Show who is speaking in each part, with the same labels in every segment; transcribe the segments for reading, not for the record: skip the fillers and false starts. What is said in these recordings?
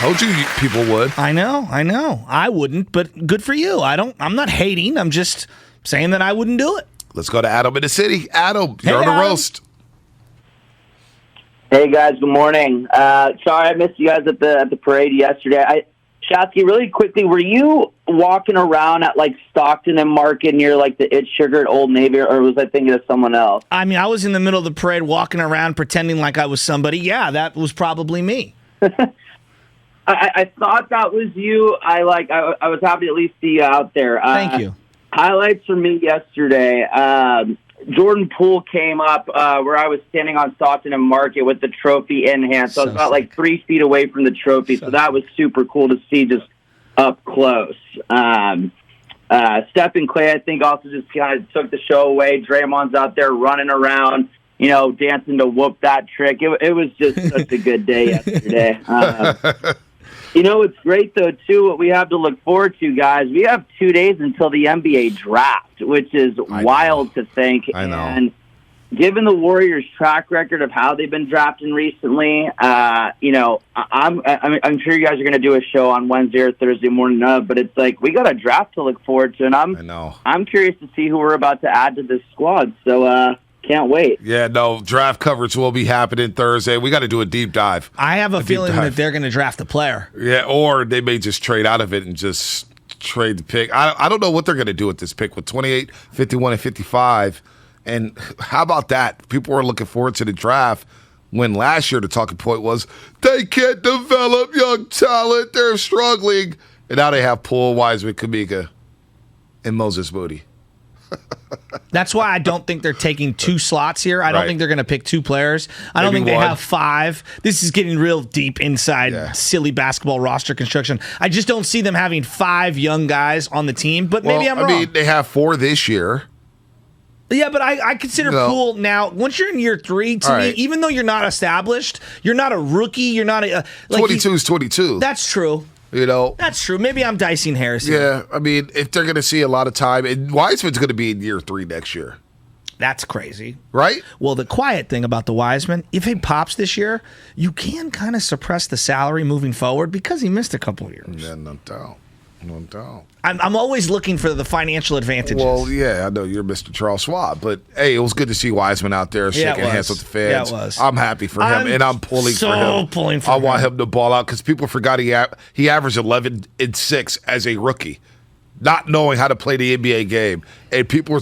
Speaker 1: Told you people would.
Speaker 2: I know. I wouldn't, but good for you. I'm not hating. I'm just saying that I wouldn't do it.
Speaker 1: Let's go to Adam in the city. Adam, you're on the roast.
Speaker 3: Hey guys, good morning. Sorry I missed you guys at the parade yesterday. Shasky, really quickly, were you walking around at like Stockton and Market near like the It's Sugar at Old Navy, or was I thinking of someone else?
Speaker 2: I mean, I was in the middle of the parade walking around pretending like I was somebody. Yeah, that was probably me.
Speaker 3: I thought that was you. I was happy to at least see you out there.
Speaker 2: Thank you.
Speaker 3: Highlights for me yesterday. Jordan Poole came up where I was standing on Stockton and Market with the trophy in hand. So I was about like 3 feet away from the trophy. So that was super cool to see just up close. Steph and Clay, I think, also just kind of took the show away. Draymond's out there running around, dancing to whoop that trick. It was just such a good day yesterday. It's great, though, too, what we have to look forward to, guys. We have 2 days until the NBA draft, which is wild to think.
Speaker 1: I know.
Speaker 3: And given the Warriors' track record of how they've been drafting recently, I'm sure you guys are going to do a show on Wednesday or Thursday morning but it's like we got a draft to look forward to, and I'm curious to see who we're about to add to this squad. So, can't wait.
Speaker 1: Yeah, no, draft coverage will be happening Thursday. We got to do a deep dive.
Speaker 2: I have a feeling that they're going to draft a player.
Speaker 1: Yeah, or they may just trade out of it and just trade the pick. I don't know what they're going to do with this pick with 28, 51, and 55. And how about that? People were looking forward to the draft when last year the talking point was they can't develop young talent. They're struggling. And now they have Poole, Wiseman, Kuminga, and Moses Moody.
Speaker 2: That's why I don't think they're taking 2 slots here. I don't think they're going to pick 2 players. I don't think they have 5. This is getting real deep inside silly basketball roster construction. I just don't see them having 5 young guys on the team, but maybe I'm wrong.
Speaker 1: I mean, they have 4 this year.
Speaker 2: Yeah, but I consider Poole now, once you're in year 3, to me, even though you're not established, you're not a rookie, you're not a...
Speaker 1: 22 is 22.
Speaker 2: That's true. That's true. Maybe I'm dicing hairs here.
Speaker 1: Yeah, I mean, if they're going to see a lot of time, and Wiseman's going to be in year 3 next year.
Speaker 2: That's crazy.
Speaker 1: Right?
Speaker 2: Well, the quiet thing about the Wiseman, if he pops this year, you can kind of suppress the salary moving forward because he missed a couple of years.
Speaker 1: Yeah, no doubt. No doubt.
Speaker 2: I'm always looking for the financial advantages.
Speaker 1: Well, yeah, I know you're Mr. Charles Schwab, but hey, it was good to see Wiseman out there shaking hands with the fans.
Speaker 2: Yeah, it was.
Speaker 1: I'm happy for him, and I'm pulling for him. I want him to ball out because people forgot he averaged 11 and 6 as a rookie, not knowing how to play the NBA game, and people are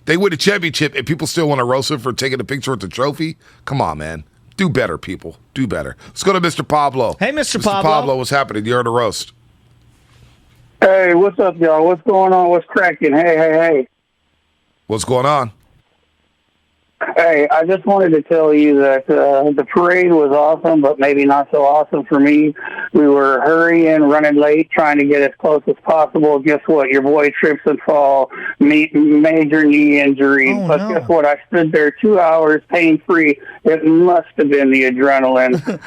Speaker 1: they win a championship, and people still want to roast him for taking a picture with the trophy. Come on, man. Do better, people. Do better. Let's go to Mr. Pablo.
Speaker 2: Hey, Mr.
Speaker 1: Pablo. Pablo, what's happening? You're on the roast.
Speaker 4: Hey, what's up, y'all? What's going on? What's cracking? Hey.
Speaker 1: What's going on?
Speaker 4: Hey, I just wanted to tell you that the parade was awesome, but maybe not so awesome for me. We were hurrying, running late, trying to get as close as possible. Guess what? Your boy trips and fall, major knee injury. Guess what? I stood there 2 hours pain-free. It must have been the adrenaline.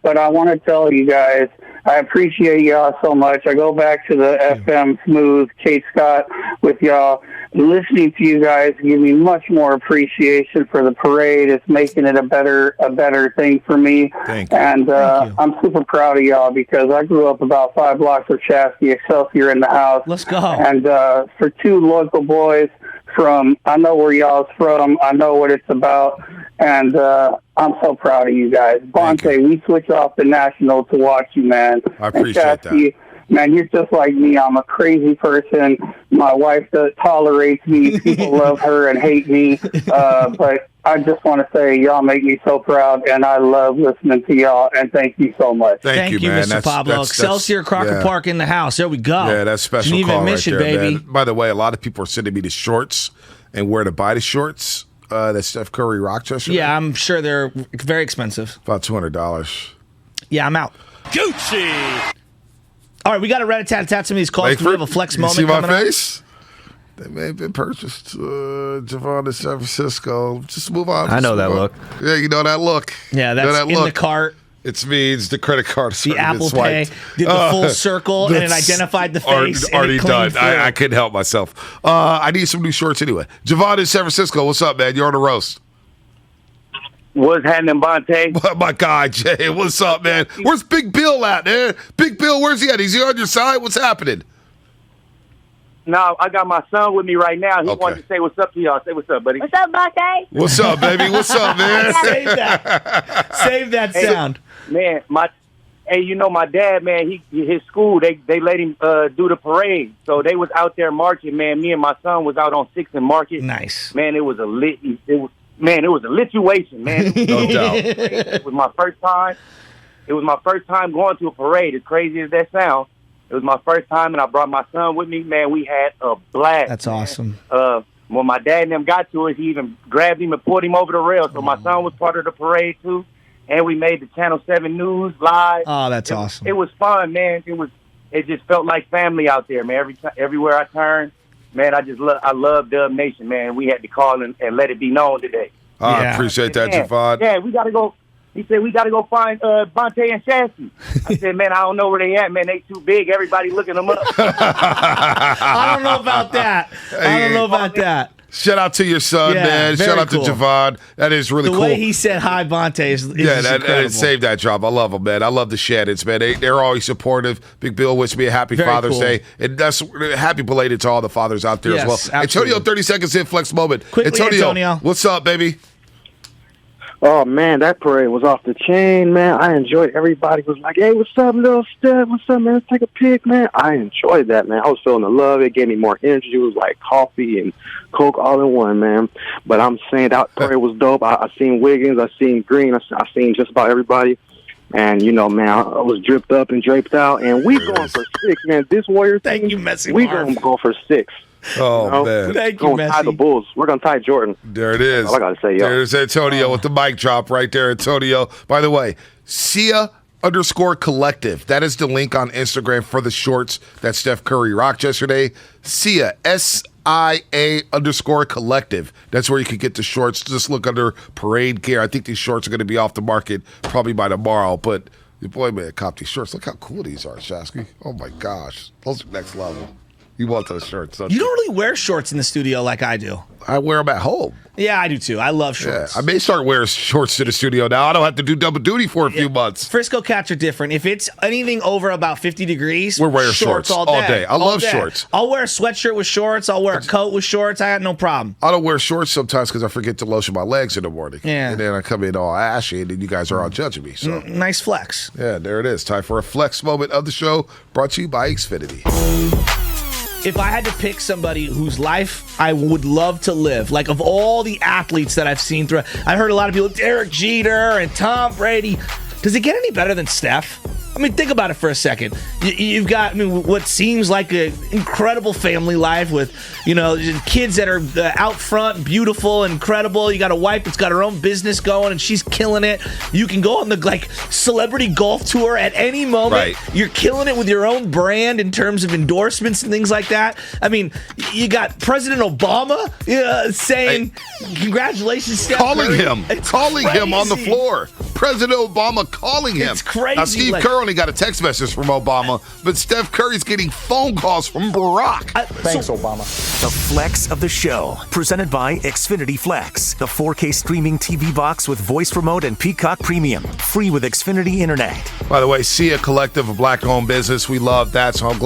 Speaker 4: But I want to tell you guys, I appreciate y'all so much. I go back to the FM Smooth, Kate Scott with y'all. Listening to you guys give me much more appreciation for the parade. It's making it a better thing for me.
Speaker 1: Thank you.
Speaker 4: And I'm super proud of y'all because I grew up about 5 blocks from Chasky, Excelsior in the house.
Speaker 2: Let's go.
Speaker 4: And for 2 local boys I know where y'all's from. I know what it's about. And I'm so proud of you guys. Bonte, we switch off the National to watch you, man.
Speaker 1: I appreciate that.
Speaker 4: Man, you're just like me. I'm a crazy person. My wife tolerates me. People love her and hate me. But I just want to say y'all make me so proud, and I love listening to y'all, and thank you so much.
Speaker 1: Thank you,
Speaker 2: man.
Speaker 1: Mr.
Speaker 2: Pablo. Excelsior Crocker Park in the house. There we go.
Speaker 1: Yeah, that's special
Speaker 2: Geneva
Speaker 1: call
Speaker 2: admission,
Speaker 1: right there,
Speaker 2: baby.
Speaker 1: man. By the way, a lot of people are sending me the shorts and where to buy the shorts. That Steph Curry Rochester.
Speaker 2: Yeah, I'm sure they're very expensive.
Speaker 1: About $200.
Speaker 2: Yeah, I'm out.
Speaker 5: Gucci.
Speaker 2: All right, we got to rat-a-tat-tat some of these calls. Do we have a flex moment
Speaker 1: coming
Speaker 2: coming
Speaker 1: up? You see my face? They may have been purchased. Javon in San Francisco. Just move on.
Speaker 5: I know that look.
Speaker 1: Yeah, you know that look.
Speaker 2: Yeah, that's in the cart.
Speaker 1: It means the credit card.
Speaker 2: The Apple Pay did the full circle and it identified the face.
Speaker 1: Already done. I couldn't help myself. I need some new shorts anyway. Javon in San Francisco. What's up, man? You're on the roast.
Speaker 5: What's happening, Bonte?
Speaker 1: My guy, Jay. What's up, man? Where's Big Bill at, man? Big Bill, where's he at? Is he on your side? What's happening?
Speaker 5: No, I got my son with me right now. He wanted to say what's up to y'all. Say what's up, buddy.
Speaker 3: What's up, Bonte?
Speaker 1: What's up, baby? What's up, man?
Speaker 2: Save that sound.
Speaker 5: Man, my dad, man, his school, they let him do the parade. So they was out there marching, man. Me and my son was out on 6th and Market.
Speaker 2: Nice.
Speaker 5: Man, it was a lituation, man.
Speaker 1: No doubt.
Speaker 5: It was my first time. It was my first time going to a parade, as crazy as that sounds. It was my first time, and I brought my son with me. Man, we had a blast.
Speaker 2: That's awesome.
Speaker 5: When my dad and them got to it, he even grabbed him and pulled him over the rail. So my son was part of the parade, too. And we made the Channel 7 News live.
Speaker 2: Oh, that's awesome.
Speaker 5: It was fun, man. It just felt like family out there, man. Everywhere I turned, man, I love Dub Nation, man. We had to call and let it be known today.
Speaker 1: I appreciate that, Javon.
Speaker 5: Yeah, we got to go. He said, we got to go find Bonte and Shasky. I said, man, I don't know where they at, man. They too big. Everybody looking them up.
Speaker 2: I don't know about that.
Speaker 1: Shout out to your son, man. Shout out to Javon. That is really cool.
Speaker 2: The way he said hi, Bonte, is incredible.
Speaker 1: That saved that job. I love them, man. I love the Shannons, man. They're always supportive. Big Bill wished me a happy Father's Day. And that's happy belated to all the fathers out there as well.
Speaker 2: Absolutely.
Speaker 1: Antonio, 30 seconds in, flex moment.
Speaker 2: Quickly, Antonio.
Speaker 1: What's up, baby?
Speaker 6: Oh, man, that parade was off the chain, man. I enjoyed everybody was like, hey, what's up, little Steph? What's up, man? Let's take a pic, man. I enjoyed that, man. I was feeling the love. It gave me more energy. It was like coffee and Coke all in one, man. But I'm saying that parade was dope. I seen Wiggins. I seen Green. I seen just about everybody. And, you know, man, I was dripped up and draped out. And we going for 6, man. This Warrior thing,
Speaker 2: Thank you, Messi.
Speaker 6: We going to go for 6.
Speaker 1: Oh, man.
Speaker 2: Thank you, Messi.
Speaker 6: Tie the Bulls. We're going to tie Jordan.
Speaker 1: There it is.
Speaker 6: All I got to say, yo.
Speaker 1: There's Antonio with the mic drop right there, Antonio. By the way, Sia_collective. That is the link on Instagram for the shorts that Steph Curry rocked yesterday. Sia, SIA_collective. That's where you can get the shorts. Just look under parade gear. I think these shorts are going to be off the market probably by tomorrow, but your boy, man, cop these shorts. Look how cool these are, Shasky. Oh, my gosh. Those are next level. You want those shorts, don't you?
Speaker 2: You don't really wear shorts in the studio like I do.
Speaker 1: I wear them at home.
Speaker 2: Yeah, I do too. I love shorts.
Speaker 1: Yeah, I may start wearing shorts to the studio now. I don't have to do double duty for a few months.
Speaker 2: Frisco cats are different. If it's anything over about 50 degrees,
Speaker 1: we're wearing shorts all day. I love shorts.
Speaker 2: I'll wear a sweatshirt with shorts. I'll wear a coat with shorts. I got no problem.
Speaker 1: I don't wear shorts sometimes because I forget to lotion my legs in the morning.
Speaker 2: Yeah.
Speaker 1: And then I come in all ashy, and then you guys are all judging me. So
Speaker 2: nice flex.
Speaker 1: Yeah, there it is. Time for a flex moment of the show, brought to you by Xfinity.
Speaker 2: If I had to pick somebody whose life I would love to live, like of all the athletes that I've seen through, I've heard a lot of people, Derek Jeter and Tom Brady. Does it get any better than Steph? I mean, think about it for a second. You've got what seems like an incredible family life with, kids that are out front, beautiful, incredible. You got a wife that's got her own business going, and she's killing it. You can go on the celebrity golf tour at any moment.
Speaker 1: Right.
Speaker 2: You're killing it with your own brand in terms of endorsements and things like that. I mean, you got President Obama saying, "Congratulations, Steph
Speaker 1: calling
Speaker 2: Curry."
Speaker 1: him on the floor. President Obama calling him.
Speaker 2: It's crazy.
Speaker 1: Now, Steve Kerr only got a text message from Obama, but Steph Curry's getting phone calls from Barack.
Speaker 7: Thanks, Obama. The Flex of the Show, presented by Xfinity Flex, the 4K streaming TV box with voice remote and Peacock Premium, free with Xfinity Internet.
Speaker 1: By the way, Sia Collective, a black-owned business. We love that, so I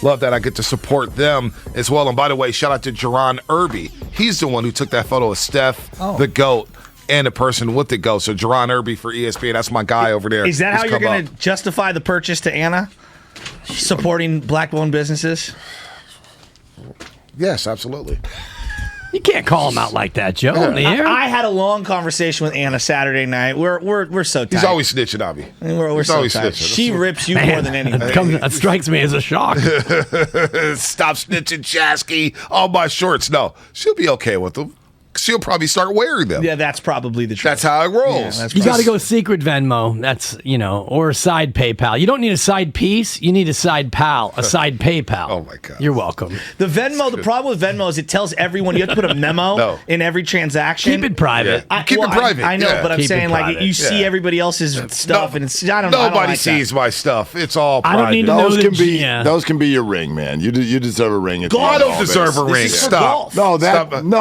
Speaker 1: love that I get to support them as well. And by the way, shout out to Jerron Irby. He's the one who took that photo of Steph, the GOAT, and a person with the GOAT. So Jerron Irby for ESPN, that's my guy over there.
Speaker 2: Is that how you're going to justify the purchase to Anna? Supporting black-owned businesses?
Speaker 1: Yes, absolutely.
Speaker 8: You can't call him out like that, Joe. On the air.
Speaker 2: I had a long conversation with Anna Saturday night. We're so tight.
Speaker 1: He's always snitching on me.
Speaker 2: We're so
Speaker 1: always
Speaker 2: tight.
Speaker 1: snitching.
Speaker 2: She rips you more than anything.
Speaker 8: That strikes me as a shock.
Speaker 1: Stop snitching, Chasky. All my shorts. No, she'll be okay with them. She'll probably start wearing them.
Speaker 2: Yeah, that's probably the truth.
Speaker 1: That's how it rolls.
Speaker 2: Yeah,
Speaker 8: you got to go secret Venmo. That's, or a side PayPal. You don't need a side piece. You need a side pal, a side PayPal.
Speaker 1: Oh, my God.
Speaker 8: You're welcome.
Speaker 2: The problem with Venmo is it tells everyone you have to put a memo in every transaction.
Speaker 8: Keep it private.
Speaker 1: Keep it private.
Speaker 2: I know, but I'm
Speaker 8: Keep
Speaker 2: saying, you see everybody else's stuff, and it's, I don't know.
Speaker 1: Nobody sees my stuff. It's all private.
Speaker 8: I don't need to know
Speaker 9: Those can be your ring, man. You deserve a ring.
Speaker 1: I don't deserve a ring. Stop.
Speaker 9: No,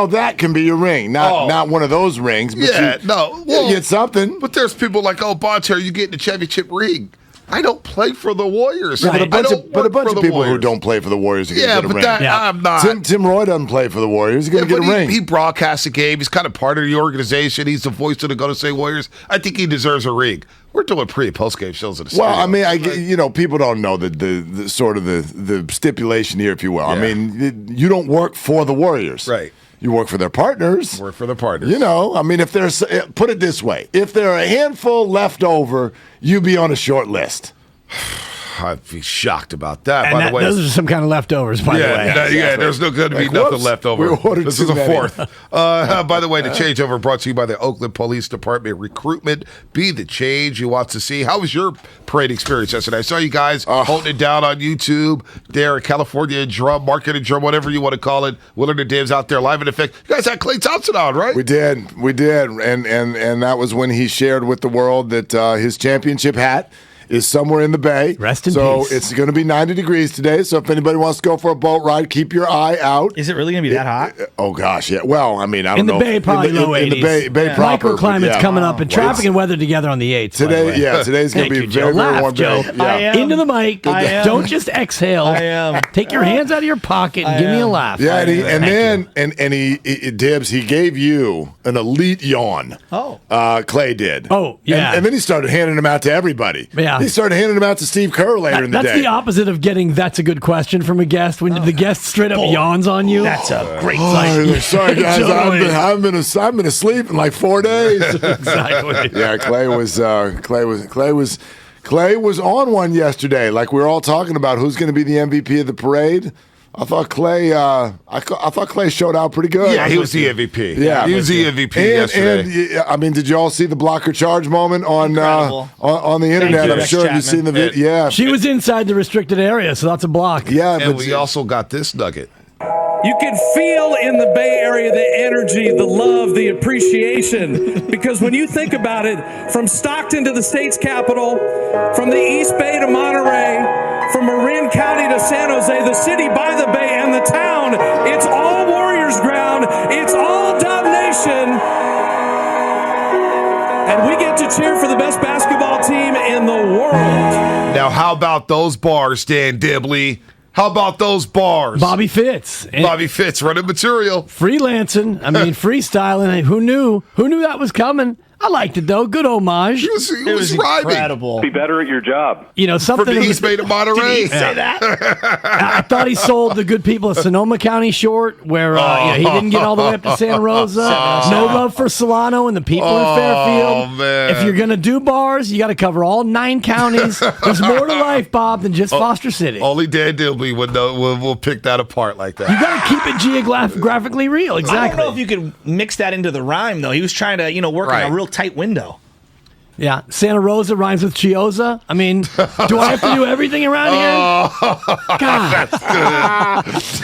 Speaker 9: that can be your ring. ring. Not one of those rings. But you get something.
Speaker 1: But there's people like, Bonter, you get the championship ring. I don't play for the Warriors.
Speaker 9: Right. But a bunch of people who don't play for the Warriors are going to get a ring.
Speaker 1: I'm not.
Speaker 9: Tim Roy doesn't play for the Warriors. He's going to get a ring.
Speaker 1: He broadcasts the game. He's kind of part of the organization. He's the voice of the Golden State Warriors. I think he deserves a ring. We're doing pre- and post-game shows in the studio.
Speaker 9: Well, I mean, people don't know the sort of the stipulation here, if you will. Yeah. I mean, you don't work for the Warriors.
Speaker 1: Right.
Speaker 9: You work for their partners.
Speaker 1: Work for their partners.
Speaker 9: You know, I mean, if there's, put it this way, if there are a handful left over, you be on a short list.
Speaker 1: I'd be shocked about that.
Speaker 8: And
Speaker 1: by the way,
Speaker 8: those are some kind of leftovers, by the way.
Speaker 1: There's no going to be nothing left over. This is a fourth. By the way, the Changeover brought to you by the Oakland Police Department Recruitment. Be the change you want to see. How was your parade experience yesterday? I saw you guys holding it down on YouTube. There, California drum, marketing drum, whatever you want to call it. Willard Dibs out there live in effect. You guys had Klay Thompson on, right?
Speaker 9: We did, and that was when he shared with the world that his championship hat is somewhere in the bay.
Speaker 8: Rest in peace.
Speaker 9: So it's going to be 90 degrees today. So if anybody wants to go for a boat ride, keep your eye out.
Speaker 2: Is it really going to be that hot?
Speaker 9: Oh, gosh, yeah. Well, I mean, I don't know.
Speaker 8: In the Bay, probably low 80s.
Speaker 9: In the Bay proper.
Speaker 8: Microclimate's coming up, and traffic and weather together on the 8th.
Speaker 9: Today, today's going to be very, very warm day.
Speaker 2: I am.
Speaker 8: Into the mic. Don't just exhale.
Speaker 2: I am.
Speaker 8: Take your hands out of your pocket and give me a laugh.
Speaker 9: Yeah, and he Dibs, he gave you an elite yawn.
Speaker 2: Oh.
Speaker 9: Klay did.
Speaker 8: Oh, yeah.
Speaker 9: And then he started handing them out to everybody.
Speaker 8: Yeah.
Speaker 9: He started handing them out to Steve Kerr later in the day.
Speaker 8: That's the opposite of getting "that's a good question" from a guest. When the guest straight up yawns on you,
Speaker 2: that's a great
Speaker 9: sorry, guys, totally. I've been asleep in like 4 days.
Speaker 8: Exactly.
Speaker 9: Yeah, Klay was on one yesterday. Like we were all talking about who's going to be the MVP of the parade. I thought Klay. I thought Klay showed out pretty good.
Speaker 1: Yeah, he was the MVP.
Speaker 9: Yeah,
Speaker 1: he was the MVP yesterday.
Speaker 9: And I mean, did you all see the blocker charge moment on the internet? I'm sure you've seen the video. Yeah,
Speaker 8: she was inside the restricted area, so that's a block.
Speaker 9: Yeah,
Speaker 1: and we also got this nugget.
Speaker 10: You can feel in the Bay Area the energy, the love, the appreciation. Because when you think about it, from Stockton to the state's capital, from the East Bay to Monterey, from Marin County to San Jose, the city by the bay and the town, it's all Warriors ground. It's all Dub Nation. And we get to cheer for the best basketball team in the world.
Speaker 1: Now, how about those bars, Dan Dibley? How about those bars?
Speaker 8: Bobby Fitz.
Speaker 1: Bobby Fitz running material.
Speaker 8: Freelancing. I mean, freestyling. Who knew? Who knew that was coming? I liked it, though. Good homage.
Speaker 1: It was
Speaker 2: incredible.
Speaker 11: Be better at your job.
Speaker 8: You know, something
Speaker 1: from the East Bay to Monterey.
Speaker 2: Did he say that?
Speaker 8: I thought he sold the good people of Sonoma County short, where he didn't get all the way up to Santa Rosa. No love for Solano and the people in Fairfield.
Speaker 1: Man.
Speaker 8: If you're going to do bars, you got to cover all 9 counties. There's more to life, Bob, than just Foster City.
Speaker 1: Only Dan Dibley will pick that apart like that.
Speaker 8: You got to keep it geographically real. Exactly.
Speaker 2: I don't know if you could mix that into the rhyme, though. He was trying to, work in a real tight window.
Speaker 8: Yeah, Santa Rosa rhymes with Chioza. I mean, do I have to do everything around here? God,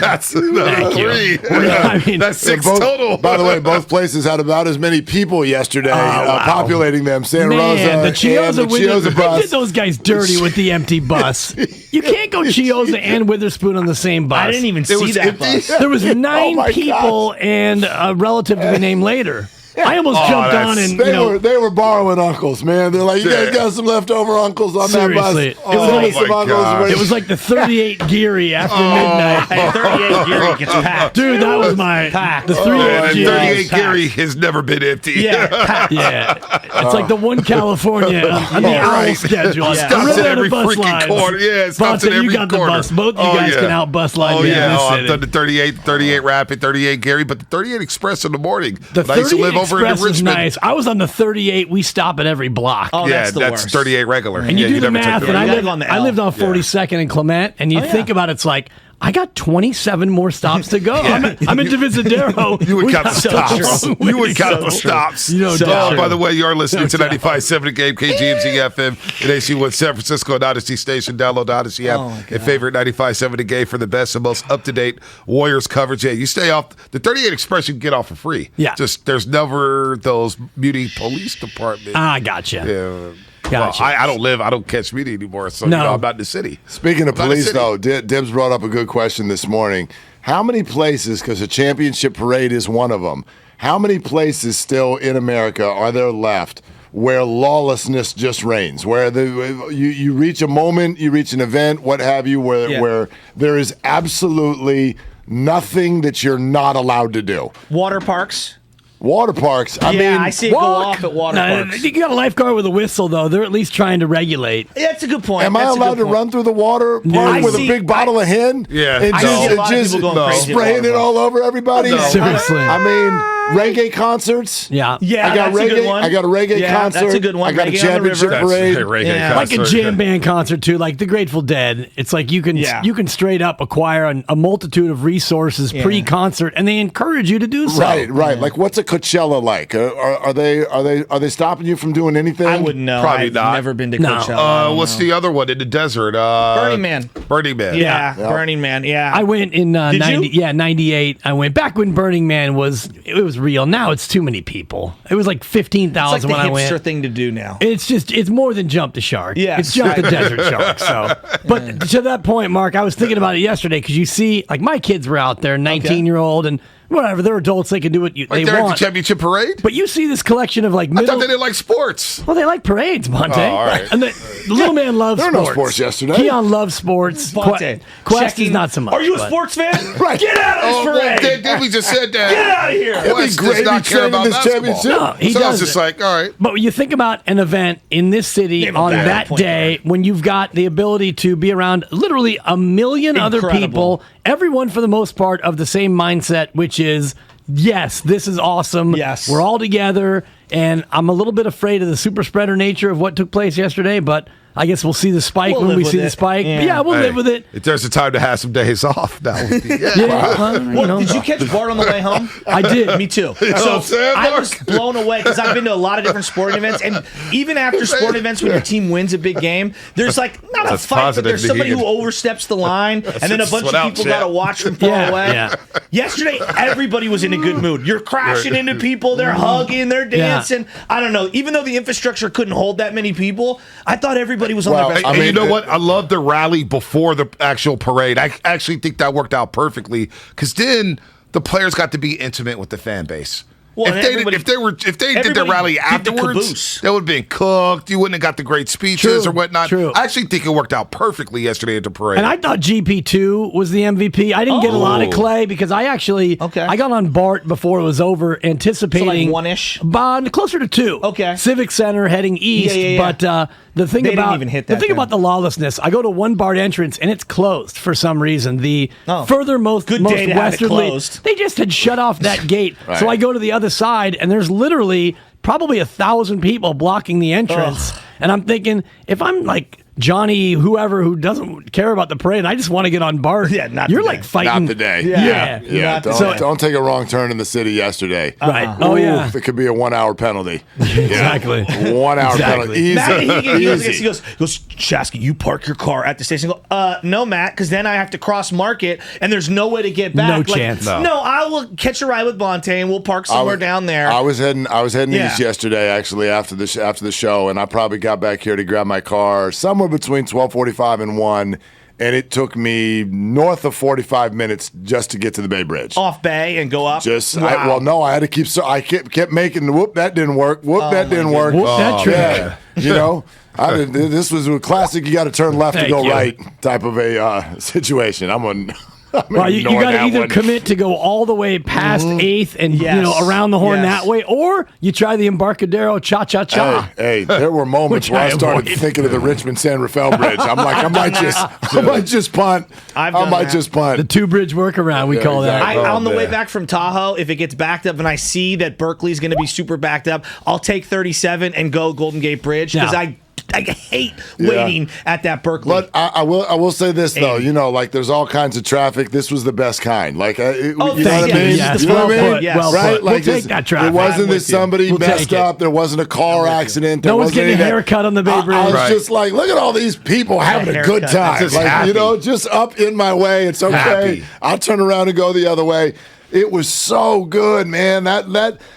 Speaker 1: that's another 3.
Speaker 8: I mean,
Speaker 1: that's 6 total.
Speaker 9: By the way, both places had about as many people yesterday populating them. Santa Rosa
Speaker 8: the Chioza
Speaker 9: and the Chioza bus.
Speaker 8: They did those guys dirty with the empty bus. You can't go Chioza and Witherspoon on the same bus.
Speaker 2: I didn't even see that bus.
Speaker 8: There was 9 people and a relative to be named later. I almost jumped on and
Speaker 9: they were borrowing uncles, man. They're like, you guys got some leftover uncles on that bus.
Speaker 8: It was like the 38 Geary after midnight.
Speaker 2: Hey, 38 Geary gets packed.
Speaker 8: Dude, that was my
Speaker 2: packed.
Speaker 8: The
Speaker 1: 38 Geary has never been empty.
Speaker 2: Yeah, packed.
Speaker 8: Yeah, it's like the one California on the owl schedule.
Speaker 1: Stops at every freaking corner. Yeah, stops at every
Speaker 8: you got
Speaker 1: corner.
Speaker 8: The bus. Both you guys can out bus line me in this city.
Speaker 1: I've done the 38 Rapid, 38 Geary, but the 38 Express in the morning.
Speaker 8: The 38 Express
Speaker 1: was
Speaker 8: nice. I was on the 38. We stop at every block.
Speaker 2: Oh,
Speaker 1: yeah,
Speaker 2: that's
Speaker 1: 38 regular.
Speaker 8: And you do the math. And I lived on 42nd and Clement, and you think about it's like, I got 27 more stops to go. I'm in Divisadero.
Speaker 1: You would count the stops. You would count the stops. By the way, you are listening to 95.7 The Game, KGMZ FM, and AC1 San Francisco, and Odyssey Station. Download the Odyssey app and favorite 95.7 The Game for the best and most up-to-date Warriors coverage. Yeah, you stay off. The 38 Express you can get off for free.
Speaker 8: Yeah.
Speaker 1: Just there's never those Muni Police Department.
Speaker 8: I gotcha.
Speaker 1: Yeah.
Speaker 8: Gotcha.
Speaker 1: Well, I don't catch media anymore, so I'm not in the city.
Speaker 9: Speaking of police, though, Dibs brought up a good question this morning. How many places, because a championship parade is one of them, how many places still in America are there left where lawlessness just reigns, where you reach a moment, you reach an event, what have you, where there is absolutely nothing that you're not allowed to do?
Speaker 2: Water parks.
Speaker 9: Water parks. I mean,
Speaker 2: I see it go off at water parks.
Speaker 8: You got a lifeguard with a whistle, though. They're at least trying to regulate.
Speaker 2: Yeah, that's a good point.
Speaker 9: Am I allowed to run through the water park with a big bottle of hen?
Speaker 1: Yeah.
Speaker 9: And just spraying it all over everybody?
Speaker 1: No.
Speaker 8: Seriously.
Speaker 9: I mean, reggae concerts.
Speaker 8: Yeah.
Speaker 2: Yeah,
Speaker 9: I got
Speaker 2: that's
Speaker 9: reggae.
Speaker 2: a good one.
Speaker 9: I got a reggae concert.
Speaker 2: That's a good one.
Speaker 9: I got a
Speaker 2: Reggae on the
Speaker 9: championship
Speaker 2: river.
Speaker 9: parade.
Speaker 1: Reggae
Speaker 8: Like a
Speaker 1: concert.
Speaker 8: jam band concert too, like the Grateful Dead. It's like you can straight up acquire a multitude of resources pre-concert, and they encourage you to do so.
Speaker 9: Right. Like, what's a Coachella like? Are they stopping you from doing anything?
Speaker 2: I wouldn't know.
Speaker 1: Probably
Speaker 2: I've
Speaker 1: not.
Speaker 2: never been to Coachella.
Speaker 1: What's the other one in the desert?
Speaker 2: Burning Man.
Speaker 1: Burning Man.
Speaker 2: Yeah, Burning Man. Yeah,
Speaker 8: I went in
Speaker 2: Did you?
Speaker 8: 98. I went back when Burning Man was real. Now it's too many people. It was like
Speaker 2: it's
Speaker 8: 15,000
Speaker 2: like the
Speaker 8: when I
Speaker 2: hipster
Speaker 8: went.
Speaker 2: thing to do now.
Speaker 8: It's more than jump the shark.
Speaker 2: Yes.
Speaker 8: It's jump the desert shark. So, but to that point, Mark, I was thinking about it yesterday because you see, like my kids were out there, 19-year-old and whatever. They're adults. They can do what they
Speaker 1: They're at
Speaker 8: want.
Speaker 1: the championship parade?
Speaker 8: But you see this collection of like
Speaker 1: I thought they didn't like sports.
Speaker 8: Well, they like parades, Monte.
Speaker 1: Oh, all right.
Speaker 8: And the little man loves
Speaker 9: There were
Speaker 8: sports.
Speaker 9: no sports yesterday.
Speaker 8: Keon loves sports.
Speaker 2: Monte,
Speaker 8: Quest is not so much.
Speaker 2: Are you a
Speaker 8: but-
Speaker 2: sports fan?
Speaker 9: Right.
Speaker 2: Get out of this parade.
Speaker 1: Well, we just said that.
Speaker 2: Get out of here.
Speaker 9: It'd be
Speaker 1: Quest
Speaker 9: great
Speaker 1: does not
Speaker 9: if he
Speaker 1: care
Speaker 9: trained
Speaker 1: about
Speaker 9: in this
Speaker 1: basketball.
Speaker 9: championship.
Speaker 8: No, he
Speaker 1: So I was
Speaker 8: doesn't.
Speaker 1: just like, all right.
Speaker 8: But you think about an event in this city
Speaker 2: Name a
Speaker 8: on
Speaker 2: bad
Speaker 8: that
Speaker 2: point
Speaker 8: day when you've got the ability to be around literally a million other
Speaker 2: Incredible.
Speaker 8: people, everyone for the most part of the same mindset, which is, yes, this is awesome.
Speaker 2: Yes.
Speaker 8: We're all together, and I'm a little bit afraid of the super spreader nature of what took place yesterday, but I guess we'll see the spike
Speaker 2: We'll
Speaker 8: when
Speaker 2: live
Speaker 8: we
Speaker 2: with
Speaker 8: see the
Speaker 2: it.
Speaker 8: spike.
Speaker 2: Yeah.
Speaker 8: Yeah, we'll
Speaker 1: Hey,
Speaker 8: live with it.
Speaker 1: If there's a time to have some days off, that would be
Speaker 2: Did you catch Bart on the way home?
Speaker 8: I did.
Speaker 2: Me too.
Speaker 1: what I'm saying,
Speaker 2: I
Speaker 1: Mark?
Speaker 2: was blown away because I've been to a lot of different sporting events, and even after sporting events, when your team wins a big game, there's like not a
Speaker 1: That's
Speaker 2: fight, but
Speaker 1: positive
Speaker 2: there's
Speaker 1: to
Speaker 2: somebody
Speaker 1: hear.
Speaker 2: who oversteps the line, and then a bunch
Speaker 1: without
Speaker 2: of people
Speaker 1: chat.
Speaker 2: got to watch from far
Speaker 8: Yeah,
Speaker 2: away.
Speaker 8: yeah.
Speaker 2: Yesterday, everybody was in a good mood. You're crashing into people, they're hugging, they're dancing. I don't know. Even though the infrastructure couldn't hold that many people, I thought everybody was on
Speaker 9: Well,
Speaker 2: their best.
Speaker 9: I
Speaker 1: And
Speaker 9: mean,
Speaker 1: you know what? I love the rally before the actual parade. I actually think that worked out perfectly because then the players got to be intimate with the fan base.
Speaker 2: Well, and
Speaker 1: If they did their rally
Speaker 2: did the
Speaker 1: afterwards,
Speaker 2: caboose.
Speaker 1: they would have been cooked. You wouldn't have got the great speeches
Speaker 8: True,
Speaker 1: or whatnot.
Speaker 8: true.
Speaker 1: I actually think it worked out perfectly yesterday at the parade.
Speaker 8: And I thought GP2 was the MVP. I didn't get a lot of
Speaker 1: Oh.
Speaker 8: Clay because I got on Bart before it was over, anticipating
Speaker 2: So like one-ish?
Speaker 8: Closer to 2.
Speaker 2: Okay.
Speaker 8: Civic Center heading east.
Speaker 2: Yeah.
Speaker 8: But the thing
Speaker 2: They didn't
Speaker 8: about
Speaker 2: even hit
Speaker 8: the
Speaker 2: that
Speaker 8: thing
Speaker 2: then.
Speaker 8: about the lawlessness, I go to one Bart entrance and it's closed for some reason. The
Speaker 2: Oh.
Speaker 8: furthermost
Speaker 2: Good
Speaker 8: most
Speaker 2: day to have it
Speaker 8: westerly,
Speaker 2: closed.
Speaker 8: they just had shut off that gate. So I go to the other side and there's literally probably 1,000 people blocking the entrance. And I'm thinking, if I'm like Johnny, whoever who doesn't care about the parade, I just want to get on Bart.
Speaker 2: Yeah, not
Speaker 8: You're
Speaker 2: today.
Speaker 8: like fighting.
Speaker 9: Not today.
Speaker 8: Yeah.
Speaker 9: Don't take a wrong turn in the city yesterday.
Speaker 8: Right. Oh, yeah.
Speaker 9: It could be a 1 hour penalty.
Speaker 8: Exactly.
Speaker 9: 1 hour penalty. Easy.
Speaker 2: Matt, he
Speaker 9: Easy.
Speaker 2: goes, Shasky, you park your car at the station. I go, no, Matt, because then I have to cross Market, and there's no way to get back.
Speaker 8: No
Speaker 2: Like,
Speaker 8: chance.
Speaker 2: No, I will catch a ride with Bonte, and we'll park somewhere down there.
Speaker 9: I was heading
Speaker 2: Yeah.
Speaker 9: east yesterday, actually, after the show, and I probably got back here to grab my car somewhere between 12:45 and 1, and it took me north of 45 minutes just to get to the Bay Bridge.
Speaker 2: Off Bay and go up.
Speaker 9: I had to keep. So I kept making. Whoop, that didn't work. Whoop, that didn't work.
Speaker 8: Whoop, that trick.
Speaker 9: Yeah, you know. This was a classic. You got to turn left to
Speaker 8: Thank
Speaker 9: go
Speaker 8: you.
Speaker 9: right type of a situation.
Speaker 8: Well, you got to either commit to go all the way past 8th and
Speaker 2: Yes.
Speaker 8: around the horn
Speaker 2: Yes.
Speaker 8: that way, or you try the Embarcadero cha-cha-cha.
Speaker 9: Hey, there were moments
Speaker 8: Which
Speaker 9: where I
Speaker 8: I
Speaker 9: started
Speaker 8: avoid.
Speaker 9: thinking of the Richmond San Rafael Bridge. I'm like, I might just punt.
Speaker 2: I've
Speaker 9: I
Speaker 2: done
Speaker 9: might
Speaker 2: that.
Speaker 9: just punt.
Speaker 8: The two-bridge workaround, we call
Speaker 9: exactly.
Speaker 8: that.
Speaker 2: On the way
Speaker 9: man.
Speaker 2: back from Tahoe, if it gets backed up and I see that Berkeley's going to be super backed up, I'll take 37 and go Golden Gate Bridge because
Speaker 8: Yeah.
Speaker 2: I hate waiting at that Berkeley.
Speaker 9: But I will say this though, like there's all kinds of traffic. This was the best kind. Like, you know what I
Speaker 2: thanks.
Speaker 9: mean?
Speaker 2: Yes.
Speaker 9: You know what I
Speaker 8: Well
Speaker 9: mean?
Speaker 8: put,
Speaker 2: Yes.
Speaker 8: well
Speaker 9: Right?
Speaker 8: put.
Speaker 9: Like
Speaker 8: We'll take
Speaker 9: this-
Speaker 8: that traffic.
Speaker 9: It wasn't
Speaker 2: I'm
Speaker 9: that
Speaker 2: with you.
Speaker 9: somebody
Speaker 8: We'll
Speaker 9: messed
Speaker 8: take it.
Speaker 9: up. There wasn't a car accident. There
Speaker 8: No one's
Speaker 9: wasn't
Speaker 8: getting a
Speaker 9: any of that.
Speaker 8: haircut on the Bay Bridge.
Speaker 9: I was
Speaker 1: Right.
Speaker 9: just like, look at all these people having a good
Speaker 2: haircut.
Speaker 9: time.
Speaker 1: Just
Speaker 9: Like,
Speaker 1: happy.
Speaker 9: just up in my way. It's okay.
Speaker 1: Happy.
Speaker 9: I'll turn around and go the other way. It was so good, man. That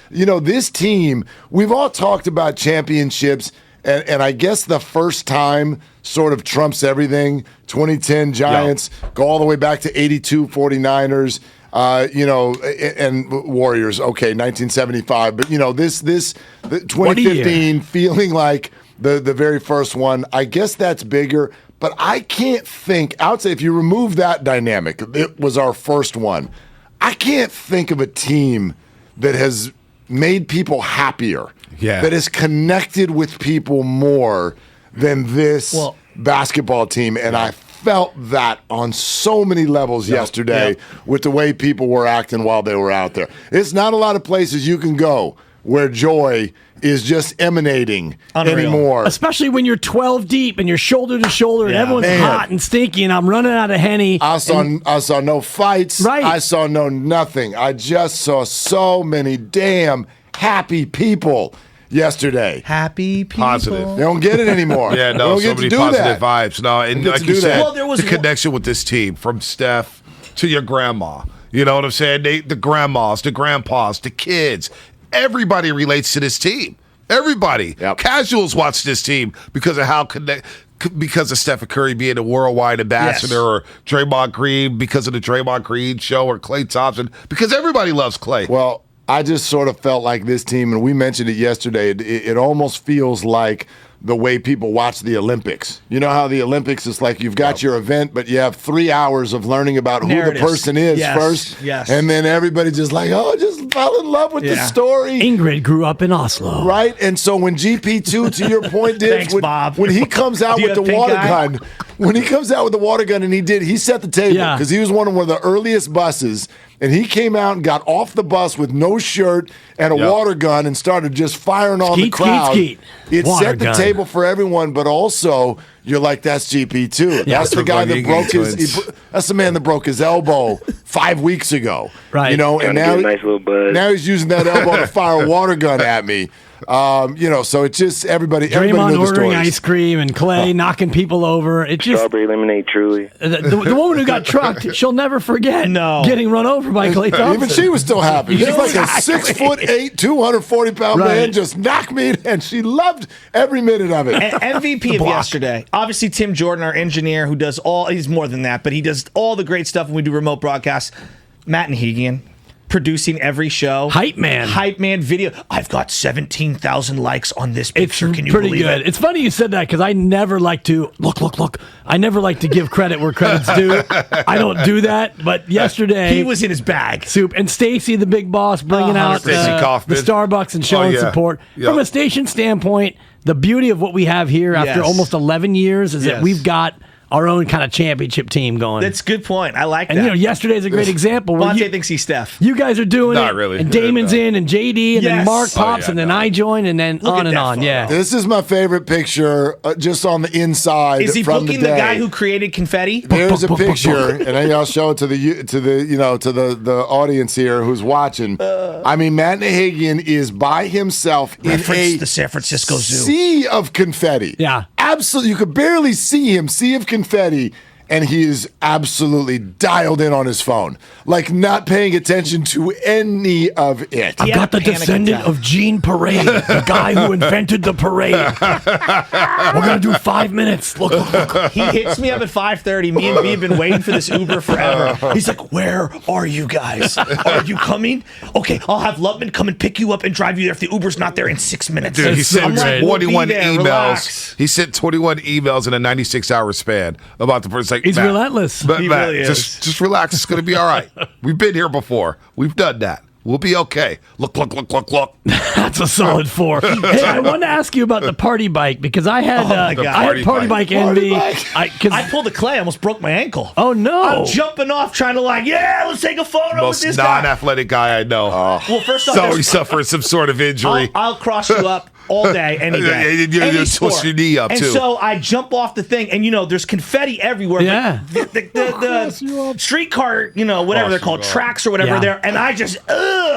Speaker 9: this team, we've all talked about championships, and I guess the first time sort of trumps everything. 2010 Giants, go all the way back to 82 49ers. and Warriors, okay, 1975. But, the 2015 feeling like the very first one, I guess that's bigger. But I can't think, I would say if you remove that dynamic, it was our first one. I can't think of a team that has made people happier, that has connected with people more than this basketball team. And I felt that on so many levels yesterday with the way people were acting while they were out there. It's not a lot of places you can go where joy is just emanating anymore.
Speaker 8: Especially when you're 12 deep and you're shoulder to shoulder and everyone's hot and stinky and I'm running out of Henny.
Speaker 9: I saw no fights. Right. I saw no nothing. I just saw so many damn happy people yesterday.
Speaker 2: Happy people.
Speaker 1: Positive.
Speaker 9: They don't get it anymore.
Speaker 1: Yeah, no, so many positive vibes. No, and like you said,
Speaker 2: there was
Speaker 1: the connection with this team from Steph to your grandma. You know what I'm saying? The grandmas, the grandpas, the kids. Everybody relates to this team. Everybody.
Speaker 9: Yep.
Speaker 1: Casuals watch this team because of because of Steph Curry being a worldwide ambassador, or Draymond Green because of the Draymond Green show, or Klay Thompson because everybody loves Klay.
Speaker 9: Well, I just sort of felt like this team, and we mentioned it yesterday, it almost feels like the way people watch the Olympics. You know how the Olympics is like you've got your event, but you have 3 hours of learning about who the person is first.
Speaker 2: Yes.
Speaker 9: And then everybody just like, just fell in love with the story.
Speaker 8: Ingrid grew up in Oslo.
Speaker 9: Right? And so when GP2, to your point, Dibs,
Speaker 2: Bob.
Speaker 9: when he comes out with the water gun, and he set the table because he was one of the earliest buses. And he came out and got off the bus with no shirt and a water gun and started just firing on the crowd. It set the table for everyone, but also you're like, that's GP2. That's the guy that that's the man that broke his elbow 5 weeks ago.
Speaker 8: Right.
Speaker 9: And now he's using that elbow to fire a water gun at me. So it's just everybody.
Speaker 8: Draymond ordering ice cream and Klay knocking people over. It just
Speaker 6: strawberry lemonade, truly.
Speaker 8: The woman who got trucked, she'll never forget getting run over by Klay Thompson.
Speaker 9: Even she was still happy. She's like a 6'8", 240-pound man just knocked me, and she loved every minute of it.
Speaker 2: MVP of yesterday, obviously Tim Jordan, our engineer, who does he's more than that, but he does all the great stuff when we do remote broadcasts. Matt Nahigian, producing every show.
Speaker 8: Hype man
Speaker 2: video. I've got 17,000 likes on this picture. Can you believe
Speaker 8: good.
Speaker 2: it?
Speaker 8: It's funny you said that because I never like to look. I never like to give credit where credit's due. I don't do that. But yesterday
Speaker 2: he was in his bag.
Speaker 8: Soup and Stacy, the big boss, bringing out the Starbucks and showing support from a station standpoint. The beauty of what we have here after almost 11 years is that we've got our own kind of championship team going.
Speaker 2: That's a good point. I like that.
Speaker 8: And, yesterday's a great example.
Speaker 2: Vontae thinks he's Steph.
Speaker 8: You guys are doing
Speaker 1: Not
Speaker 8: it.
Speaker 1: really.
Speaker 8: And Damon's in, and JD, and then Mark pops, and then I join, and then on and on. Yeah.
Speaker 9: This is my favorite picture just on the inside.
Speaker 2: Is he
Speaker 9: from
Speaker 2: booking
Speaker 9: the
Speaker 2: guy who created confetti?
Speaker 9: There's a picture, and I'll show it to the audience here who's watching. Matt Nahigian is by himself in
Speaker 2: the San Francisco Zoo.
Speaker 9: Sea of confetti.
Speaker 8: Yeah.
Speaker 9: Absolutely. You could barely see him. Sea of confetti. And he is absolutely dialed in on his phone, like not paying attention to any of it.
Speaker 8: I've got the descendant of Gene Parade, the guy who invented the parade. We're going to do 5 minutes. Look.
Speaker 2: He hits me up at 5:30. Me and B have been waiting for this Uber forever. He's like, where are you guys? Are you coming? Okay, I'll have Lubman come and pick you up and drive you there if the Uber's not there in 6 minutes.
Speaker 1: Dude, he sent 21 emails.
Speaker 2: Relax.
Speaker 1: He sent 21 emails in a 96-hour span about the person.
Speaker 8: He's relentless.
Speaker 1: But
Speaker 2: he
Speaker 1: Matt,
Speaker 2: really is.
Speaker 1: just relax. It's going to be all right. We've been here before. We've done that. We'll be okay. Look.
Speaker 8: That's a solid 4. Hey, I wanted to ask you about the party bike because I had party bike envy.
Speaker 2: I pulled a Klay, almost broke my ankle.
Speaker 8: Oh no!
Speaker 2: I'm jumping off, trying to let's take a photo with this guy.
Speaker 1: Most non-athletic guy I know.
Speaker 2: Well, first off,
Speaker 1: so he suffered some sort of injury.
Speaker 2: I'll cross you up all day, any day.
Speaker 1: You twist your knee up too.
Speaker 2: And so I jump off the thing, and there's confetti everywhere.
Speaker 8: Yeah.
Speaker 2: The streetcar, whatever they're called, tracks or whatever there, and I just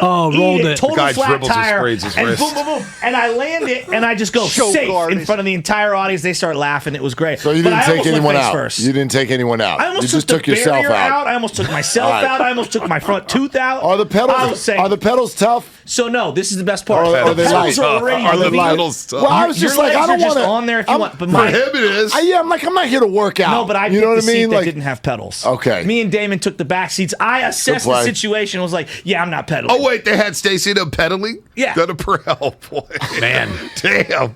Speaker 8: rolled it.
Speaker 2: Total
Speaker 1: The guy
Speaker 2: flat
Speaker 1: dribbles and
Speaker 2: tire.
Speaker 1: sprays his
Speaker 2: And
Speaker 1: wrist.
Speaker 2: boom, boom, boom. And I land it, and I just go safe in front of the entire audience. They start laughing. It was great.
Speaker 9: So you
Speaker 2: But
Speaker 9: didn't
Speaker 2: I
Speaker 9: take
Speaker 2: almost
Speaker 9: anyone
Speaker 2: went face
Speaker 9: out.
Speaker 2: first.
Speaker 9: You didn't take anyone out.
Speaker 2: I almost
Speaker 9: you just
Speaker 2: took
Speaker 9: took yourself
Speaker 2: barrier
Speaker 9: out.
Speaker 2: I almost took myself
Speaker 9: All right.
Speaker 2: out. I almost took my front tooth out.
Speaker 9: Are the pedals tough?
Speaker 2: So no, this is the best part.
Speaker 9: Or are they
Speaker 2: pedals
Speaker 9: light?
Speaker 2: are already
Speaker 1: Are the
Speaker 2: moving.
Speaker 1: pedals tough?
Speaker 9: Well, I was
Speaker 2: Your
Speaker 9: just like,
Speaker 2: legs
Speaker 9: I
Speaker 2: are
Speaker 9: don't
Speaker 2: just
Speaker 9: want to.
Speaker 2: on there if you want. But
Speaker 1: For him, it is.
Speaker 9: I'm not here to work out.
Speaker 2: No, but I
Speaker 9: you know
Speaker 2: picked
Speaker 9: what
Speaker 2: the
Speaker 9: I mean?
Speaker 2: seat that didn't have pedals.
Speaker 9: Okay.
Speaker 2: Me and Damon took the back seats. I assessed the
Speaker 9: play.
Speaker 2: situation and was like, yeah, I'm not pedaling.
Speaker 1: Oh wait, they had Stacey and them pedaling.
Speaker 2: Yeah.
Speaker 1: Go to oh boy, man, damn.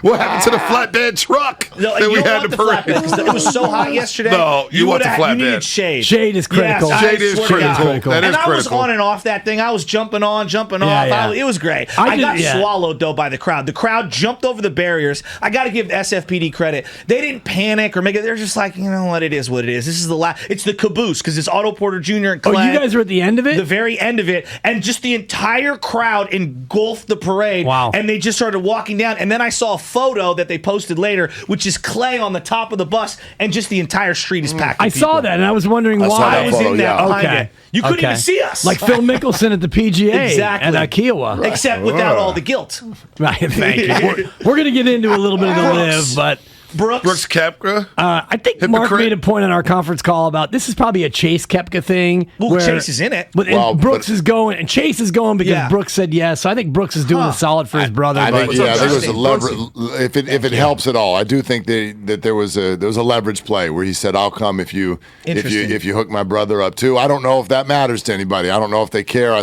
Speaker 1: What happened to the flatbed truck
Speaker 2: No,
Speaker 1: that
Speaker 2: you
Speaker 1: we
Speaker 2: don't
Speaker 1: had
Speaker 2: want
Speaker 1: to
Speaker 2: the flatbed
Speaker 1: parade?
Speaker 2: because it was so hot yesterday.
Speaker 1: No, you want the
Speaker 2: You
Speaker 1: flatbed.
Speaker 2: needed shade.
Speaker 8: Shade is critical.
Speaker 2: Yes,
Speaker 1: Shade
Speaker 2: I
Speaker 1: is
Speaker 2: swear to God.
Speaker 1: critical. That is
Speaker 2: and I was
Speaker 1: critical.
Speaker 2: on and off that thing. I was jumping on, jumping
Speaker 8: Yeah,
Speaker 2: off.
Speaker 8: yeah.
Speaker 2: It was great.
Speaker 8: I
Speaker 2: I
Speaker 8: did-
Speaker 2: got
Speaker 8: yeah.
Speaker 2: swallowed though by the crowd. The crowd jumped over the barriers. I got to give the SFPD credit. They didn't panic or make it. They're just like, you know what? It is what it is. This is the last. It's the caboose because it's Otto Porter Jr. and
Speaker 8: Oh,
Speaker 2: Clint.
Speaker 8: you guys were at the end of it?
Speaker 2: The very end of it, and just the entire crowd engulfed the parade.
Speaker 8: Wow.
Speaker 2: And they just started walking down. And then I saw a photo that they posted later, which is Clay on the top of the bus, and just the entire street is packed.
Speaker 8: I
Speaker 2: with
Speaker 8: saw
Speaker 2: people.
Speaker 8: that, and I was wondering
Speaker 9: I saw
Speaker 8: why.
Speaker 9: that
Speaker 2: I was
Speaker 9: photo,
Speaker 2: in that
Speaker 9: yeah.
Speaker 2: behind
Speaker 8: Okay.
Speaker 2: it. You couldn't
Speaker 8: Okay.
Speaker 2: even see us.
Speaker 8: Like Phil Mickelson at the PGA
Speaker 2: Exactly.
Speaker 8: at Kiowa.
Speaker 2: Except without all the guilt.
Speaker 8: Right, thank you. We're going to get into a little bit of the live, but
Speaker 1: Brooks Koepka.
Speaker 8: I think Mark
Speaker 1: Hypocrite.
Speaker 8: made a point on our conference call about this is probably a Chase Koepka thing.
Speaker 2: Well,
Speaker 8: where-
Speaker 2: Chase is in it.
Speaker 8: But and
Speaker 9: Well,
Speaker 8: Brooks
Speaker 9: but-
Speaker 8: is going, and Chase is going because
Speaker 2: Yeah.
Speaker 8: Brooks said yes. So I think Brooks is doing a solid for his brother.
Speaker 9: I think,
Speaker 8: but
Speaker 9: I think it was a
Speaker 1: Interesting.
Speaker 9: leverage. If it helps at all, I do think that there was a leverage play where he said, "I'll come if you hook my brother up too." I don't know if that matters to anybody. I don't know if they care. I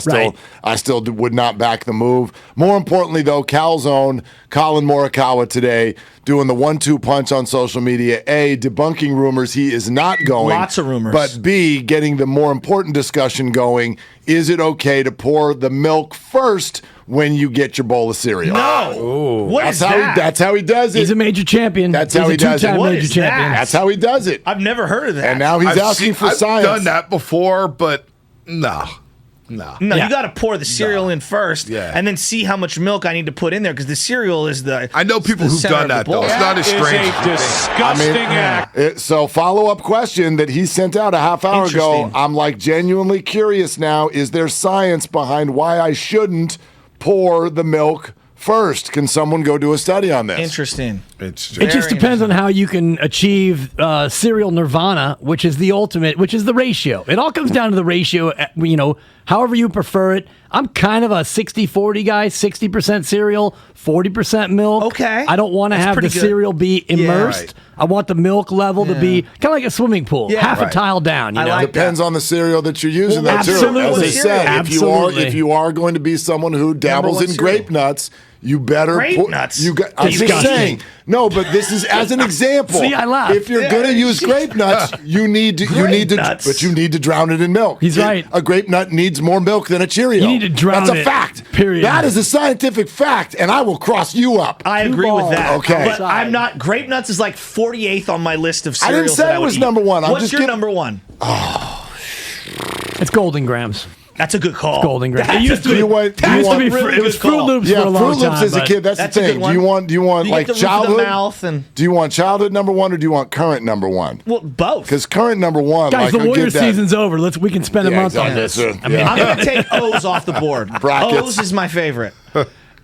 Speaker 9: still would not back the move. More importantly, though, Calzone, Colin Morikawa today doing the 1-2 punch on social media. A, debunking rumors he is not going.
Speaker 2: Lots of rumors.
Speaker 9: But B, getting the more important discussion going. Is it okay to pour the milk first when you get your bowl of cereal?
Speaker 2: No. What is
Speaker 9: That's
Speaker 2: that?
Speaker 9: That's how he does it.
Speaker 8: he's a major champion.
Speaker 9: That's
Speaker 8: he's
Speaker 9: how
Speaker 8: a
Speaker 9: he does it.
Speaker 8: two-time
Speaker 2: What
Speaker 8: major
Speaker 2: is
Speaker 8: champion.
Speaker 2: that?
Speaker 9: That's how he does it.
Speaker 2: I've never heard of that.
Speaker 9: And now he's asking for science.
Speaker 1: I've done that before, but no.
Speaker 2: No,
Speaker 8: Yeah.
Speaker 2: you got to pour the cereal in first,
Speaker 1: Yeah.
Speaker 2: and then see how much milk I need to put in there because the cereal is the.
Speaker 1: I know people
Speaker 2: the
Speaker 1: who've
Speaker 2: center
Speaker 1: done
Speaker 2: of the
Speaker 1: that
Speaker 2: bowl.
Speaker 1: though. It's not as strange.
Speaker 9: So follow-up question that he sent out a half hour ago.
Speaker 2: Interesting.
Speaker 9: I'm like genuinely curious now. Is there science behind why I shouldn't pour the milk first? Can someone go do a study on this?
Speaker 2: Interesting.
Speaker 8: It just depends on how you can achieve cereal nirvana, which is the ultimate, which is the ratio. It all comes down to the ratio, however you prefer it. I'm kind of a 60-40 guy, 60% cereal, 40% milk.
Speaker 2: Okay.
Speaker 8: I don't want to
Speaker 2: That's
Speaker 8: have the
Speaker 2: pretty good.
Speaker 8: cereal be immersed.
Speaker 1: right.
Speaker 8: I want the milk level to be kind of like a swimming pool,
Speaker 2: Yeah.
Speaker 8: half a
Speaker 1: Right.
Speaker 8: tile down. You
Speaker 2: I
Speaker 8: know?
Speaker 2: like
Speaker 9: Depends on the cereal that you're using,
Speaker 2: Well,
Speaker 9: though, too.
Speaker 8: absolutely.
Speaker 9: As I said,
Speaker 8: Absolutely.
Speaker 9: if you are going to be someone who dabbles
Speaker 2: one
Speaker 9: in
Speaker 2: cereal.
Speaker 9: grape nuts, you better
Speaker 2: Grape
Speaker 9: put,
Speaker 2: nuts?
Speaker 9: I'm just
Speaker 8: Disgusting.
Speaker 9: saying. No, but this is as an example.
Speaker 8: See, I laughed.
Speaker 9: If you're going to use grape nuts, you need to
Speaker 2: nuts?
Speaker 9: but you need to drown it in milk.
Speaker 8: He's right.
Speaker 9: A grape nut needs more milk than a Cheerio.
Speaker 8: You need to drown
Speaker 9: That's
Speaker 8: it,
Speaker 9: a fact.
Speaker 8: period.
Speaker 9: That is a scientific fact, and I will cross you up.
Speaker 2: I agree
Speaker 8: balls.
Speaker 2: with that.
Speaker 9: Okay.
Speaker 2: But I'm not. Grape nuts is like 48th on my list of
Speaker 9: I
Speaker 2: cereals.
Speaker 9: didn't say
Speaker 2: that I
Speaker 9: it
Speaker 2: would
Speaker 9: was
Speaker 2: eat.
Speaker 9: number one. I'm
Speaker 2: What's
Speaker 9: just
Speaker 2: your
Speaker 9: giving-
Speaker 2: number one?
Speaker 8: It's Golden Grams.
Speaker 2: That's a good call.
Speaker 8: Golden Grams.
Speaker 2: That's
Speaker 8: It used to
Speaker 9: Do
Speaker 8: be.
Speaker 9: you want? Do
Speaker 8: It
Speaker 9: you
Speaker 8: used to
Speaker 9: want?
Speaker 8: be
Speaker 2: really
Speaker 8: it was
Speaker 2: good
Speaker 8: Fruit
Speaker 2: call.
Speaker 8: Loops
Speaker 9: Yeah,
Speaker 8: for a long
Speaker 9: Fruit Loops
Speaker 8: time.
Speaker 9: as a
Speaker 8: but-
Speaker 9: kid. That's
Speaker 2: That's
Speaker 9: the
Speaker 2: a good
Speaker 9: thing.
Speaker 2: one.
Speaker 9: Do you want
Speaker 2: You
Speaker 9: like
Speaker 2: get the roof of
Speaker 9: childhood?
Speaker 2: the mouth and
Speaker 9: Do you want childhood number one or do you want current number one?
Speaker 2: well, both.
Speaker 9: Because current number one,
Speaker 8: Guys,
Speaker 9: like,
Speaker 8: the
Speaker 9: I get
Speaker 8: Warriors
Speaker 9: that.
Speaker 8: season's over. We can spend a
Speaker 9: Yeah,
Speaker 8: month on
Speaker 9: exactly.
Speaker 8: this.
Speaker 9: I mean,
Speaker 2: I'm gonna take O's off the board.
Speaker 9: Brackets.
Speaker 2: O's is my favorite.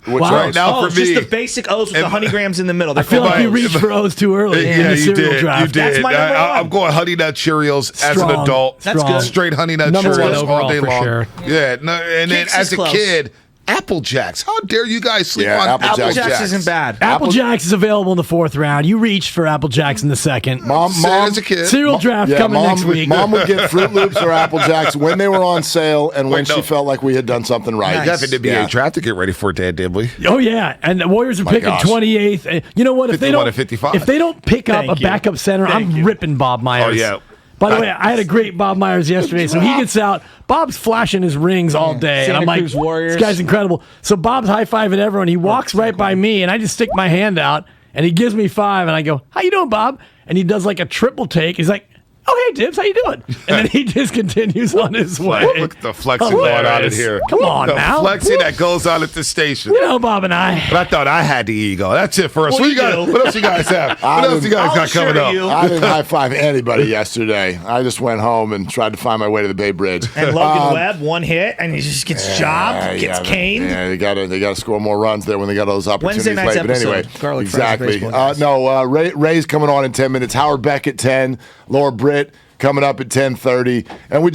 Speaker 9: Which
Speaker 8: Wow.
Speaker 9: right now
Speaker 1: for
Speaker 2: O's, just
Speaker 1: me-
Speaker 2: the basic O's with the honey grams in the middle.
Speaker 8: I feel like you reached for O's too early in
Speaker 1: Yeah,
Speaker 8: the
Speaker 1: you
Speaker 8: cereal
Speaker 1: did.
Speaker 8: draft.
Speaker 1: You did.
Speaker 2: That's my number one.
Speaker 1: I'm going Honey Nut Cheerios as an
Speaker 8: Strong.
Speaker 1: adult.
Speaker 2: That's
Speaker 8: Strong.
Speaker 2: good.
Speaker 1: Straight Honey Nut
Speaker 8: Number one
Speaker 1: Cheerios
Speaker 8: overall
Speaker 1: all day
Speaker 8: for
Speaker 1: long.
Speaker 8: sure.
Speaker 1: Yeah, no, and then
Speaker 2: Kix
Speaker 1: as
Speaker 2: is
Speaker 1: a
Speaker 2: close.
Speaker 1: kid, Apple Jacks. How dare you guys sleep
Speaker 9: Yeah,
Speaker 1: on
Speaker 9: Apple
Speaker 1: Apple
Speaker 9: Jacks.
Speaker 1: Jacks?
Speaker 2: Jacks isn't bad.
Speaker 8: Apple Jacks is available in the fourth round. You reached for Apple Jacks in the second.
Speaker 9: Mom,
Speaker 1: As a kid.
Speaker 8: Cereal draft coming next week.
Speaker 9: Mom would get Fruit Loops or Apple Jacks when they were on sale and when
Speaker 1: Wait, no.
Speaker 9: she felt like we had done something right.
Speaker 1: You have an NBA
Speaker 9: Yeah.
Speaker 1: draft to get ready for, Dad, did we?
Speaker 8: Oh yeah, and the Warriors are picking
Speaker 9: gosh.
Speaker 8: 28th. And you know what? If they
Speaker 1: 51
Speaker 8: don't,
Speaker 1: and 55.
Speaker 8: if they don't pick up
Speaker 2: Thank
Speaker 8: a
Speaker 2: you.
Speaker 8: backup center,
Speaker 2: Thank
Speaker 8: I'm
Speaker 2: you.
Speaker 8: ripping Bob Myers.
Speaker 1: Oh, yeah.
Speaker 8: By the way, I had a great Bob Myers yesterday. So he gets out. Bob's flashing his rings all day, and
Speaker 2: Santa
Speaker 8: I'm like,
Speaker 2: Cruz Warriors.
Speaker 8: "This guy's incredible." So Bob's high fiving everyone. He walks right by me, and I just stick my hand out, and he gives me 5, and I go, "How you doing, Bob?" And he does like a triple take. He's like, "Oh, hey, Dibs, how you doing?" And then he just continues on his way.
Speaker 1: Look at the flexing going on in here.
Speaker 8: Come on
Speaker 1: the
Speaker 8: now.
Speaker 1: flexing that goes on at the station.
Speaker 8: You know, Bob and I.
Speaker 1: But I thought I had the ego. That's it for us.
Speaker 2: Well,
Speaker 1: What else you guys have? What else you guys got coming up?
Speaker 9: I didn't high five anybody yesterday. I just went home and tried to find my way to the Bay Bridge.
Speaker 2: And Logan Webb, one hit, and he just gets jobbed, gets caned.
Speaker 9: Yeah, they gotta score more runs there when they got all those opportunities.
Speaker 2: Wednesday night's
Speaker 9: late. But anyway,
Speaker 2: episode, Garlic
Speaker 9: exactly.
Speaker 2: Fries,
Speaker 9: Ray's coming on in 10 minutes. Howard Beck at 10. Laura Britt coming up at 10:30, and we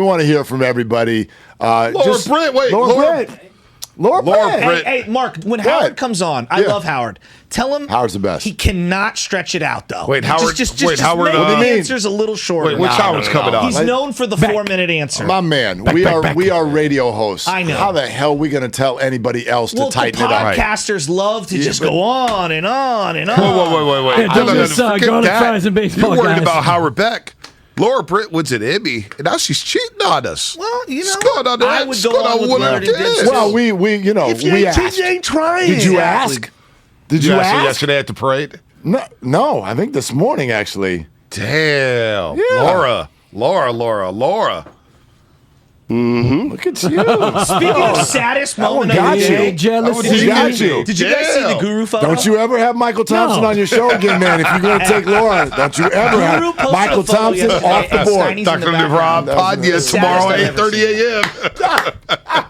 Speaker 9: want to hear from everybody.
Speaker 1: Laura Britt.
Speaker 9: Laura Britt.
Speaker 2: Hey, Mark, when Howard comes on, I love Howard. Tell him
Speaker 9: Howard's the best.
Speaker 2: He cannot stretch it out, though.
Speaker 1: Wait, Howard.
Speaker 2: Just
Speaker 1: Howard.
Speaker 2: make
Speaker 1: What do you
Speaker 2: the
Speaker 1: mean?
Speaker 2: answers a little shorter.
Speaker 1: Wait, which Howard's coming on?
Speaker 2: He's known for the 4-minute answer.
Speaker 9: My man, we are radio hosts.
Speaker 2: I know.
Speaker 9: How the hell are we going to tell anybody else to tighten it up?
Speaker 2: Podcasters love to just go on and on and on.
Speaker 1: Wait.
Speaker 8: Yeah, don't just go to fries and baseball,
Speaker 1: You're worried
Speaker 8: guys.
Speaker 1: about Howard Beck. Laura Britt wins an Emmy, and now she's cheating on us.
Speaker 2: Well, you know,
Speaker 1: What's going on there?
Speaker 2: I would go on with Willard Dibs.
Speaker 9: Well, we asked.
Speaker 2: You ain't trying.
Speaker 9: Did you ask? Did you ask?
Speaker 1: Yesterday at the parade?
Speaker 9: No, I think this morning actually.
Speaker 1: Damn.
Speaker 9: Yeah.
Speaker 1: Laura.
Speaker 9: Mm-hmm. Look at you.
Speaker 2: Speaking of saddest moment of the day,
Speaker 8: jealous.
Speaker 2: Did you guys see
Speaker 1: Damn.
Speaker 2: the Guru photo?
Speaker 9: Don't you ever have Michael Thompson on your show again, man. If you're going to take Laura, don't you ever have
Speaker 2: posted
Speaker 9: Michael
Speaker 2: a photo
Speaker 9: Thompson
Speaker 2: yesterday
Speaker 9: off the
Speaker 2: of
Speaker 9: board.
Speaker 2: Steiny's
Speaker 1: Dr.
Speaker 2: in the background.
Speaker 1: Rob Podya tomorrow at
Speaker 2: Saddest
Speaker 1: 8:30 a.m.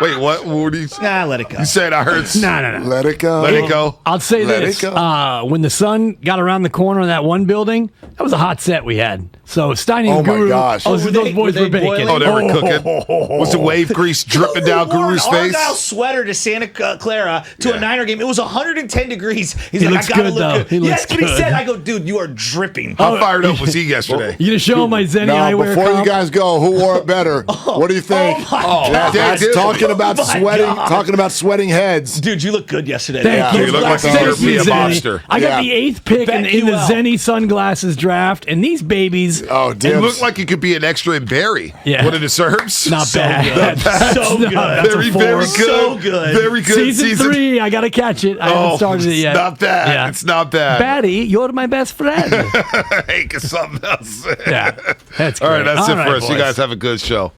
Speaker 1: Wait, what? What did you say?
Speaker 2: Nah, let it go.
Speaker 1: You said I heard.
Speaker 8: No.
Speaker 9: Let it go.
Speaker 1: Let it go.
Speaker 8: I'll say
Speaker 9: Let
Speaker 8: this:
Speaker 9: it go.
Speaker 8: when the sun got around the corner of that one building, that was a hot set we had. So Steiny
Speaker 9: Oh
Speaker 8: and
Speaker 9: my
Speaker 8: Guru,
Speaker 9: gosh.
Speaker 8: those
Speaker 2: Were
Speaker 8: boys
Speaker 2: they
Speaker 8: were baking.
Speaker 2: boiling?
Speaker 1: Oh, they were cooking. Was the wave grease dripping down
Speaker 2: Wore an
Speaker 1: Guru's face?
Speaker 2: Argyle sweater to Santa Clara to a Niner game. It was 110 degrees. He's
Speaker 8: He
Speaker 2: like,
Speaker 8: looks
Speaker 2: I gotta
Speaker 8: good,
Speaker 2: look
Speaker 8: though.
Speaker 2: good.
Speaker 8: He looks
Speaker 2: That's what he
Speaker 8: good.
Speaker 2: said. I go, dude, you are dripping.
Speaker 1: How fired up was he yesterday?
Speaker 8: You gonna show him my Zenny
Speaker 9: No,
Speaker 8: eyewear
Speaker 9: before
Speaker 8: comp?
Speaker 9: you guys go, who wore it better? What do you think? That's talking about sweating. Talking about sweating heads.
Speaker 2: Dude, you look good yesterday.
Speaker 8: Thank you.
Speaker 1: You look like a
Speaker 8: Thank
Speaker 1: European
Speaker 8: you, Zenny.
Speaker 1: mobster.
Speaker 8: I got
Speaker 9: Yeah.
Speaker 8: the 8th pick in the
Speaker 2: BetQL.
Speaker 8: Zenny sunglasses draft, and these babies.
Speaker 9: Oh,
Speaker 1: You
Speaker 9: Dibs.
Speaker 1: look like you could be an extra in Barry.
Speaker 8: Yeah.
Speaker 1: One of the Serbs.
Speaker 8: Not bad.
Speaker 2: So good.
Speaker 8: That's a
Speaker 1: Very,
Speaker 8: 4.
Speaker 1: very good.
Speaker 2: So good.
Speaker 1: Very good.
Speaker 8: Season 3, I gotta catch it. I haven't started it yet.
Speaker 1: It's not bad.
Speaker 8: Yeah.
Speaker 1: It's not bad.
Speaker 8: Batty, you're my best friend.
Speaker 1: Hey, 'cause something else.
Speaker 8: Yeah, that's
Speaker 1: All right,
Speaker 8: great.
Speaker 1: that's
Speaker 8: All
Speaker 1: it for
Speaker 8: right,
Speaker 1: us. You
Speaker 8: boys.
Speaker 1: guys have a good show.